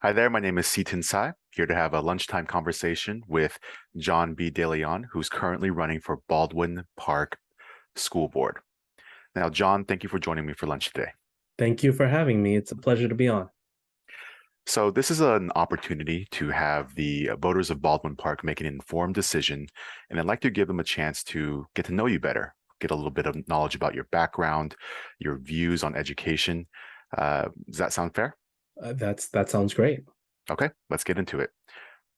Hi there, my name is Seaton Tsai, here to have a lunchtime conversation with John B. DeLeon, who's currently running for Baldwin Park School Board. Now, John, thank you for joining me for lunch today. Thank you for having me. It's a pleasure to be on. So, this is an opportunity to have the voters of Baldwin Park make an informed decision, and I'd like to give them a chance to get to know you better, get a little bit of knowledge about your background, your views on education. Does that sound fair? That sounds great. Okay, let's get into it.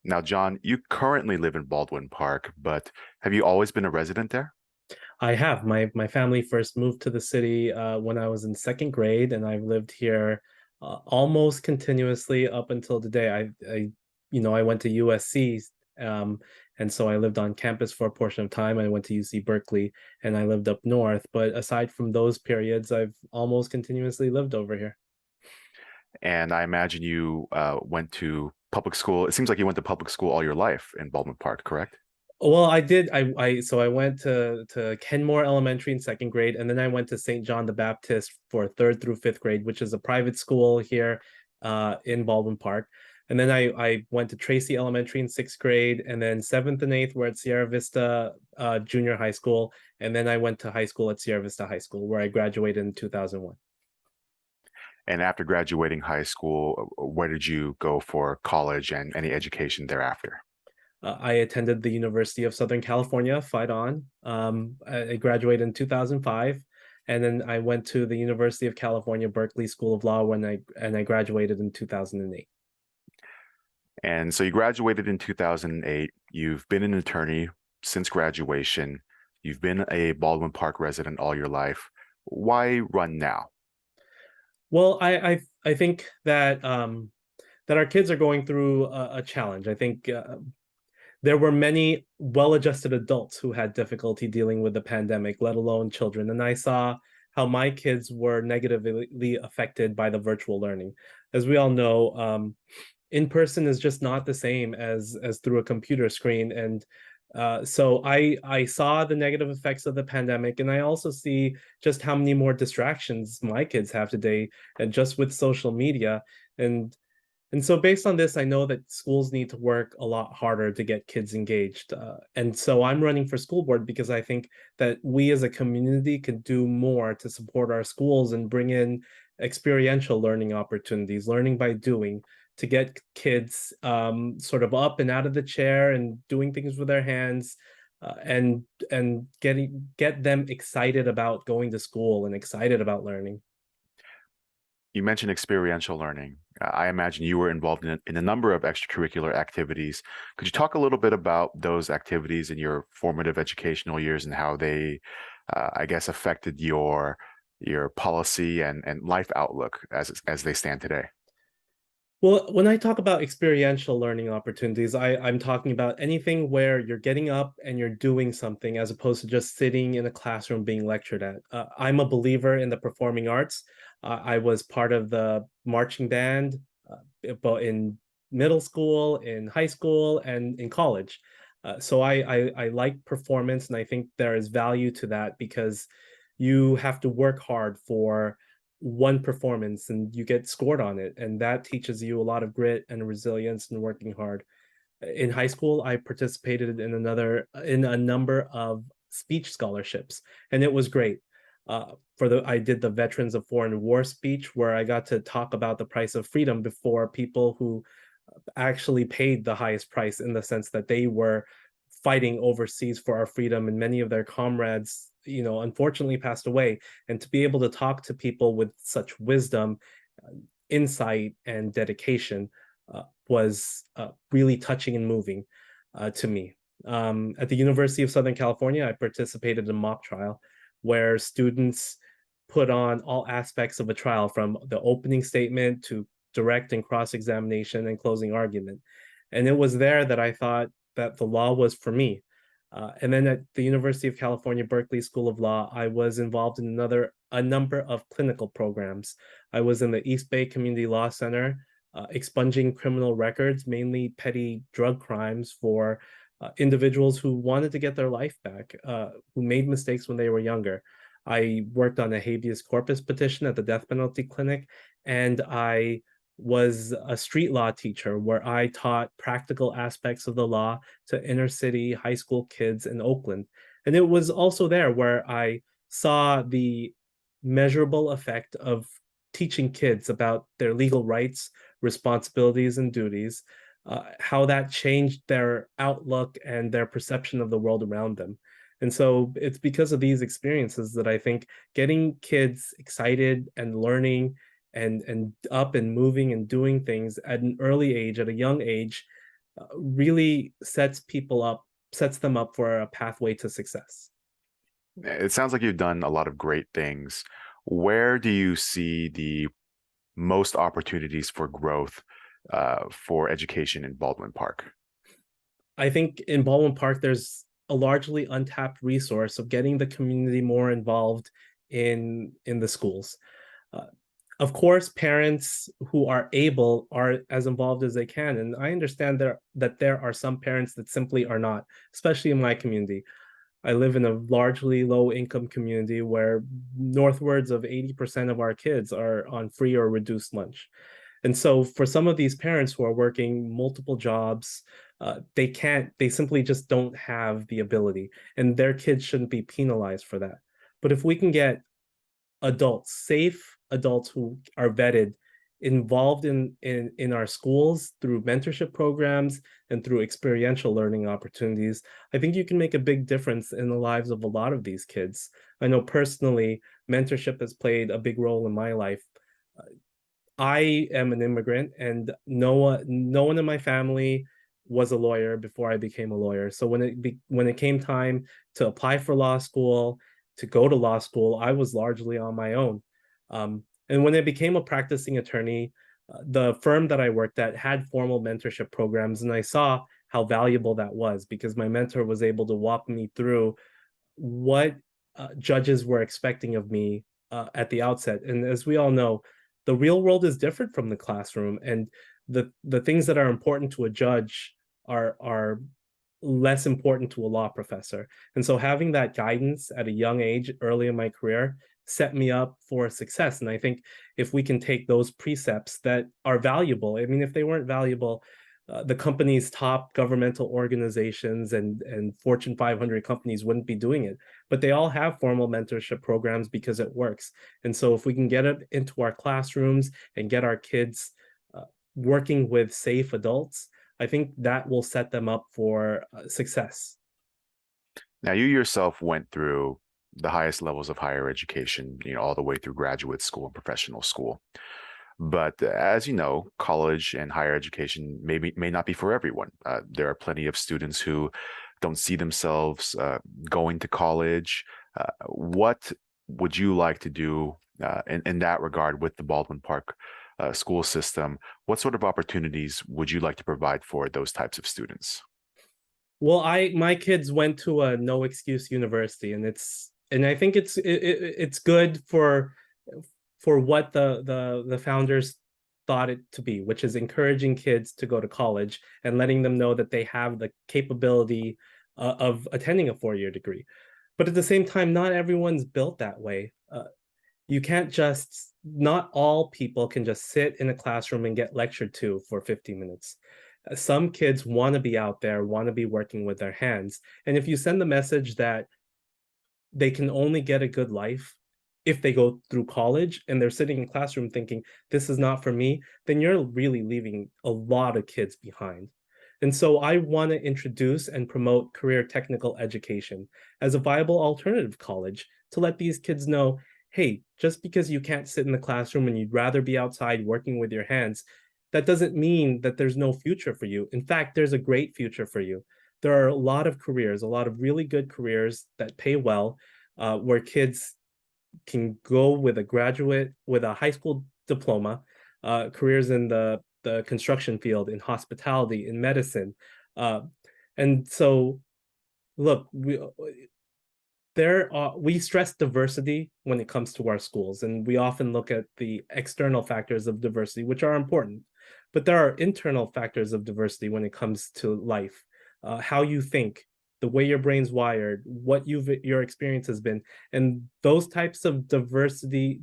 Now, John, you currently live in Baldwin Park, but have you always been a resident there? I have my family first moved to the city when I was in second grade, and I've lived here almost continuously up until today. I went to USC, um, and so I lived on campus for a portion of time. I went to UC Berkeley, and I lived up north. But aside from those periods, I've almost continuously lived over here. And I imagine you went to public school. It seems like you went to public school all your life in Baldwin Park, correct? Well, I did. I went to Kenmore Elementary in second grade, and then I went to St. John the Baptist for third through fifth grade, which is a private school here in Baldwin Park. And then I went to Tracy Elementary in sixth grade, and then seventh and eighth were at Sierra Vista Junior High School, and then I went to high school at Sierra Vista High School, where I graduated in 2001. And after graduating high school, where did you go for college and any education thereafter? I attended the University of Southern California, Fight On. I graduated in 2005, and then I went to the University of California, Berkeley School of Law when I graduated in 2008. And so you graduated in 2008. You've been an attorney since graduation. You've been a Baldwin Park resident all your life. Why run now? Well, I think that that our kids are going through a challenge. I think there were many well-adjusted adults who had difficulty dealing with the pandemic, let alone children. And I saw how my kids were negatively affected by the virtual learning. As we all know, in person is just not the same as through a computer screen. And so I saw the negative effects of the pandemic, and I also see just how many more distractions my kids have today, and just with social media. And and so, based on this, I know that schools need to work a lot harder to get kids engaged. And so, I'm running for school board because I think that we as a community can do more to support our schools and bring in experiential learning opportunities, learning by doing, to get kids sort of up and out of the chair and doing things with their hands. And get them excited about going to school and excited about learning. You mentioned experiential learning. I imagine you were involved in a number of extracurricular activities. Could you talk a little bit about those activities in your formative educational years and how they, I guess, affected your policy and life outlook as they stand today? Well, when I talk about experiential learning opportunities, I'm talking about anything where you're getting up and you're doing something as opposed to just sitting in a classroom being lectured at. I'm a believer in the performing arts. I was part of the marching band, but in middle school, in high school, and in college. So I like performance, and I think there is value to that because you have to work hard for one performance and you get scored on it, and that teaches you a lot of grit and resilience and working hard. In high school, I participated in a number of speech scholarships, and it was great. I did the Veterans of Foreign War speech, where I got to talk about the price of freedom before people who actually paid the highest price, in the sense that they were fighting overseas for our freedom, and many of their comrades, unfortunately passed away. And to be able to talk to people with such wisdom, insight, and dedication was really touching and moving to me. At the University of Southern California, I participated in a mock trial where students put on all aspects of a trial, from the opening statement to direct and cross-examination and closing argument. And it was there that I thought that the law was for me. And then at the University of California, Berkeley School of Law, I was involved in a number of clinical programs. I was in the East Bay Community Law Center, expunging criminal records, mainly petty drug crimes, for individuals who wanted to get their life back, who made mistakes when they were younger. I worked on a habeas corpus petition at the death penalty clinic, and I was a street law teacher where I taught practical aspects of the law to inner city high school kids in Oakland. And it was also there where I saw the measurable effect of teaching kids about their legal rights, responsibilities, and duties, how that changed their outlook and their perception of the world around them. And so it's because of these experiences that I think getting kids excited and learning and up and moving and doing things at an early age, at a young age, really sets them up for a pathway to success. It sounds like you've done a lot of great things. Where do you see the most opportunities for growth for education in Baldwin Park? I think in Baldwin Park, there's a largely untapped resource of getting the community more involved in the schools. Uh, of course, parents who are able are as involved as they can, and I understand that there are some parents that simply are not, especially in my community. I live in a largely low income community where northwards of 80% of our kids are on free or reduced lunch. And so for some of these parents who are working multiple jobs, they simply just don't have the ability, and their kids shouldn't be penalized for that. But if we can get adults, safe adults who are vetted, involved in our schools through mentorship programs and through experiential learning opportunities, I think you can make a big difference in the lives of a lot of these kids. I know personally, mentorship has played a big role in my life. I am an immigrant, and no one in my family was a lawyer before I became a lawyer. So when it came time to apply for law school, to go to law school, I was largely on my own. And when I became a practicing attorney, the firm that I worked at had formal mentorship programs, and I saw how valuable that was because my mentor was able to walk me through what judges were expecting of me at the outset. And as we all know, the real world is different from the classroom, and the things that are important to a judge are less important to a law professor. And so having that guidance at a young age, early in my career, set me up for success. And I think if we can take those precepts that are valuable, I mean, if they weren't valuable, the company's top governmental organizations and Fortune 500 companies wouldn't be doing it. But they all have formal mentorship programs because it works. And so if we can get it into our classrooms and get our kids working with safe adults, I think that will set them up for success. Now, you yourself went through the highest levels of higher education, all the way through graduate school and professional school. But as you know, college and higher education may not be for everyone. There are plenty of students who don't see themselves going to college. What would you like to do in that regard with the Baldwin Park school system? What sort of opportunities would you like to provide for those types of students? Well, I my kids went to a no excuse university, and I think it's good for what the founders thought it to be, which is encouraging kids to go to college and letting them know that they have the capability of attending a 4 year degree. But at the same time, not everyone's built that way. You can't just Not all people can just sit in a classroom and get lectured to for 50 minutes. Some kids want to be out there, want to be working with their hands. And if you send the message that they can only get a good life if they go through college and they're sitting in classroom thinking this is not for me, then you're really leaving a lot of kids behind. And so I want to introduce and promote career technical education as a viable alternative college to let these kids know, hey, just because you can't sit in the classroom and you'd rather be outside working with your hands, that doesn't mean that there's no future for you. In fact, there's a great future for you. There are a lot of careers, a lot of really good careers that pay well, where kids can go with a high school diploma, careers in the construction field, in hospitality, in medicine. Uh, and so, look, we stress diversity when it comes to our schools, and we often look at the external factors of diversity, which are important, but there are internal factors of diversity when it comes to life, how you think, the way your brain's wired, what your experience has been, and those types of diversity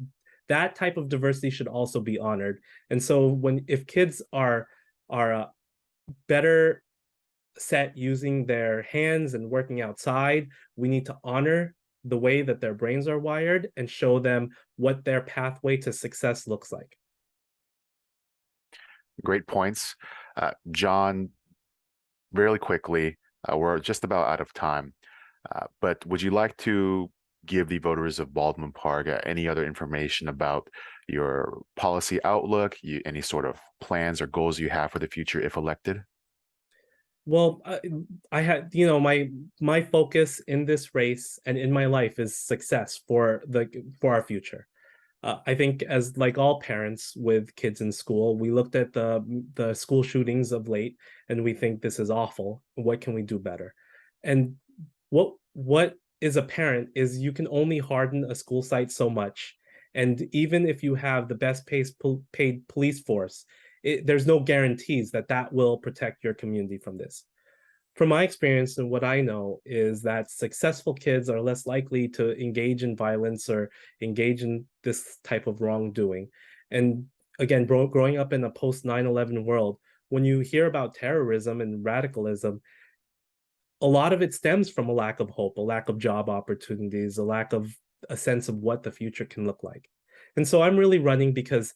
that type of diversity should also be honored. And so if kids are better set using their hands and working outside, we need to honor the way that their brains are wired and show them what their pathway to success looks like. Great points. John, really quickly, we're just about out of time, but would you like to give the voters of Baldwin Park any other information about your policy outlook, any sort of plans or goals you have for the future if elected? Well, I had, my focus in this race and in my life is success for our future. I think as like all parents with kids in school, we looked at the school shootings of late and we think this is awful. What can we do better? And what is apparent is you can only harden a school site so much. And even if you have the best paid police force, there's no guarantees that that will protect your community from this. From my experience and what I know is that successful kids are less likely to engage in violence or engage in this type of wrongdoing. And again, growing up in a post 9/11 world, when you hear about terrorism and radicalism, a lot of it stems from a lack of hope, a lack of job opportunities, a lack of a sense of what the future can look like. And so I'm really running because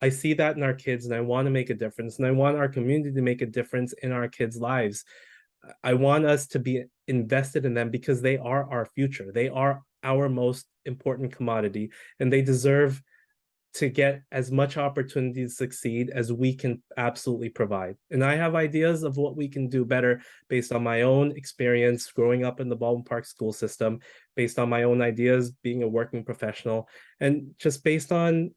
I see that in our kids and I want to make a difference and I want our community to make a difference in our kids' lives. I want us to be invested in them because they are our future. They are our most important commodity and they deserve to get as much opportunity to succeed as we can absolutely provide. And I have ideas of what we can do better based on my own experience growing up in the Baldwin Park school system, based on my own ideas being a working professional, and just based on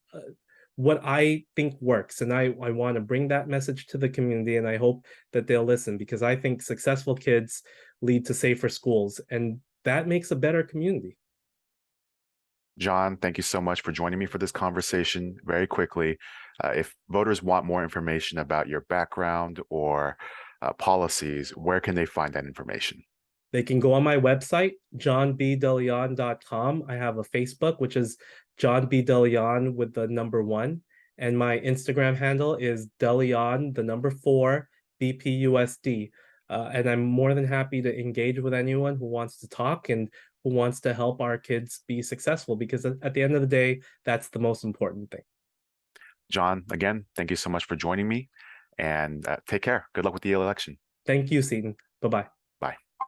what I think works. And I want to bring that message to the community, and I hope that they'll listen because I think successful kids lead to safer schools, and that makes a better community. John, thank you so much for joining me for this conversation. Very quickly, if voters want more information about your background or policies, where can they find that information? They can go on my website, johnbdeleon.com. I have a Facebook, which is John B. DeLeon with the number one. And my Instagram handle is DeLeon, the number four, BPUSD. And I'm more than happy to engage with anyone who wants to talk and who wants to help our kids be successful, because at the end of the day, that's the most important thing. John, again, thank you so much for joining me and take care. Good luck with the election. Thank you, Seaton. Bye-bye.